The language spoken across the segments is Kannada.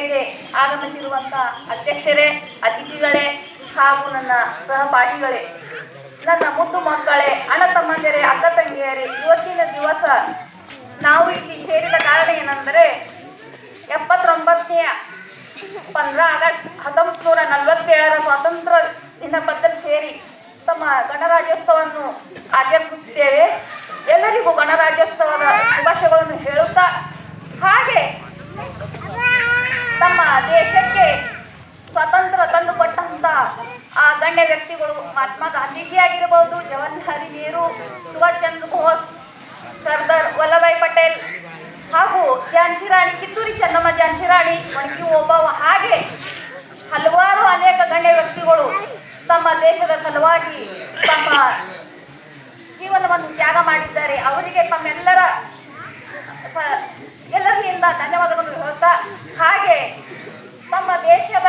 ಶಾಲೆಗೆ ಆಗಮಿಸಿರುವಂಥ ಅಧ್ಯಕ್ಷರೇ, ಅತಿಥಿಗಳೇ ಹಾಗೂ ನನ್ನ ಸಹಪಾಠಿಗಳೇ, ನನ್ನ ಮುದ್ದು ಮಕ್ಕಳೇ, ಅಣ್ಣ ತಮ್ಮಂದಿರೇ, ಅಕ್ಕ ತಂಗಿಯರೇ, ಇವತ್ತಿನ ದಿವಸ ನಾವು ಇಲ್ಲಿ ಸೇರಿದ ಕಾರಣ ಏನೆಂದರೆ 79ನೇ 15 ಆಗಸ್ಟ್ 1947 ಸ್ವಾತಂತ್ರ್ಯ ದಿನಪತ್ರಿಕೆ ಸೇರಿ ತಮ್ಮ ಗಣರಾಜ್ಯೋತ್ಸವವನ್ನು ಆಚರಿಸುತ್ತೇವೆ. ಎಲ್ಲರಿಗೂ ಗಣರಾಜ್ಯೋತ್ಸವದ ಶುಭಾಶಯಗಳನ್ನು ಹೇಳುತ್ತಾ, ಹಾಗೆ ನಮ್ಮ ದೇಶಕ್ಕೆ ಸ್ವಾತಂತ್ರ್ಯ ತಂದುಕೊಟ್ಟಂತ ಆ ಗಣ್ಯ ವ್ಯಕ್ತಿಗಳು ಮಹಾತ್ಮ ಗಾಂಧೀಜಿ ಆಗಿರಬಹುದು, ಜವಾಹರಲಾಲ್ ನೆಹರು, ಸುಭಾಷ್ ಚಂದ್ರ ಬೋಸ್, ಸರ್ದಾರ್ ವಲ್ಲಭಾಯ್ ಪಟೇಲ್ ಹಾಗೂ ಝಾನ್ಸಿ ರಾಣಿ, ಕಿತ್ತೂರು ಚೆನ್ನಮ್ಮ ಝಾನ್ಸಿ ರಾಣಿ, ಒಣಗಿ ಓಬವ್ವ, ಹಾಗೆ ಹಲವಾರು ಅನೇಕ ಗಣ್ಯ ವ್ಯಕ್ತಿಗಳು ತಮ್ಮ ದೇಶದ ಸಲುವಾಗಿ ತಮ್ಮ ಜೀವನವನ್ನು ತ್ಯಾಗ ಮಾಡಿದ್ದಾರೆ. ಅವರಿಗೆ ಎಲ್ಲರಿಂದ ಧನ್ಯವಾದಗಳನ್ನು ಹೇಳ್ತಾ, ಹಾಗೆ ತಮ್ಮ ದೇಶದ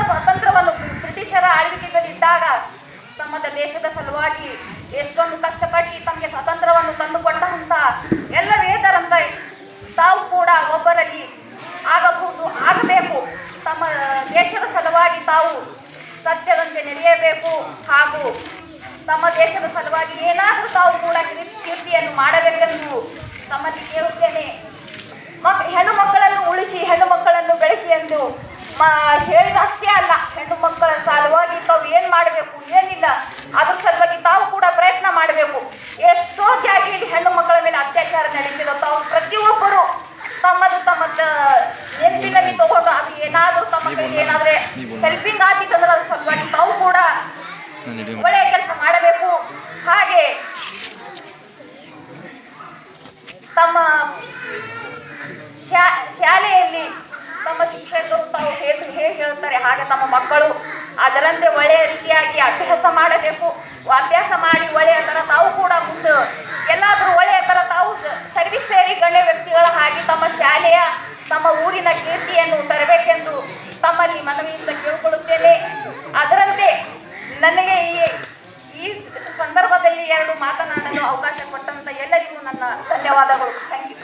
ಸ್ವಾತಂತ್ರ್ಯವನ್ನು ಬ್ರಿಟಿಷರ ಆಳ್ವಿಕೆಯಲ್ಲಿದ್ದಾಗ ತಮ್ಮ ದೇಶದ ಸಲುವಾಗಿ ಎಷ್ಟೊಂದು ಕಷ್ಟಪಟ್ಟು ತಮಗೆ ಸ್ವಾತಂತ್ರ್ಯವನ್ನು ತಂದುಕೊಟ್ಟಂತ ಎಲ್ಲ ವೇದರಂತೆ ತಾವು ಕೂಡ ಒಬ್ಬರಲ್ಲಿ ಆಗಬೇಕು. ತಮ್ಮ ದೇಶದ ಸಲುವಾಗಿ ತಾವು ಸತ್ಯದಂತೆ ನಡೆಯಬೇಕು ಹಾಗೂ ತಮ್ಮ ದೇಶದ ಸಲುವಾಗಿ ಏನಾದರೂ ತಾವು ಕೂಡ ಕೀರ್ತಿಯನ್ನು ಮಾಡಬೇಕೆಂದು ತಮ್ಮಲ್ಲಿ ಕೇಳುತ್ತೇನೆ. ಹೆಣ್ಣು ಮಕ್ಕಳನ್ನು ಉಳಿಸಿ, ಹೆಣ್ಣು ಮಕ್ಕಳನ್ನು ಬೆಳೆಸಿ ಎಂದು ಹೇಳಿದಷ್ಟೇ ಅಲ್ಲ, ಹೆಣ್ಣು ಮಕ್ಕಳ ಸಲುವಾಗಿ ತಾವು ಏನು ಮಾಡಬೇಕು, ಏನಿಲ್ಲ ಅದ್ರ ಸಲುವಾಗಿ ತಾವು ಕೂಡ ಪ್ರಯತ್ನ ಮಾಡಬೇಕು. ಎಷ್ಟೋ ಜಾತಿಯಲ್ಲಿ ಹೆಣ್ಣು ಮಕ್ಕಳ ಮೇಲೆ ಅತ್ಯಾಚಾರ ನಡೀತಿರೋ ತಾವು ಪ್ರತಿಯೊಬ್ಬರು ತಮ್ಮದು ನೆನಪಿನಲ್ಲಿ ತಗೊಂಡು ಅದು ಏನಾದರೂ ತಮ್ಮ ಕೈಲಿ ಏನಾದ್ರೆ ಹೆಲ್ಪಿಂಗ್ ಆಗಿತ್ತಂದ್ರೆ ಅದ್ರ ಸಲುವಾಗಿ ತಾವು ಕೂಡ ಒಳ್ಳೆಯ ಕೆಲಸ ಮಾಡಬೇಕು. ಹಾಗೆ ತಮ್ಮ ಶಾಲೆಯಲ್ಲಿ ತಮ್ಮ ಶಿಕ್ಷಕರು ತಾವು ಹೇಗೆ ಹೇಳ್ತಾರೆ ಹಾಗೆ ತಮ್ಮ ಮಕ್ಕಳು ಅದರಂತೆ ಒಳ್ಳೆಯ ರೀತಿಯಾಗಿ ಅಭ್ಯಾಸ ಮಾಡಬೇಕು. ಅಭ್ಯಾಸ ಮಾಡಿ ಒಳ್ಳೆಯ ಥರ ತಾವು ಕೂಡ ಮುಂದೆ ಎಲ್ಲಾದರೂ ಒಳ್ಳೆಯ ಥರ ತಾವು ಸರ್ವಿಸ್ ಸೇರಿ ಗಣ್ಯ ವ್ಯಕ್ತಿಗಳ ಹಾಗೆ ತಮ್ಮ ಶಾಲೆಯ ತಮ್ಮ ಊರಿನ ಕೀರ್ತಿಯನ್ನು ತರಬೇಕೆಂದು ತಮ್ಮಲ್ಲಿ ಮನವಿಯಿಂದ ಕೇಳಿಕೊಳ್ಳುತ್ತೇನೆ. ಅದರಂತೆ ನನಗೆ ಈ ಸಂದರ್ಭದಲ್ಲಿ 2 ಮಾತನಾಡಲು ಅವಕಾಶ ಕೊಟ್ಟಂತ ಎಲ್ಲರಿಗೂ ನನ್ನ ಧನ್ಯವಾದಗಳು. Thank you.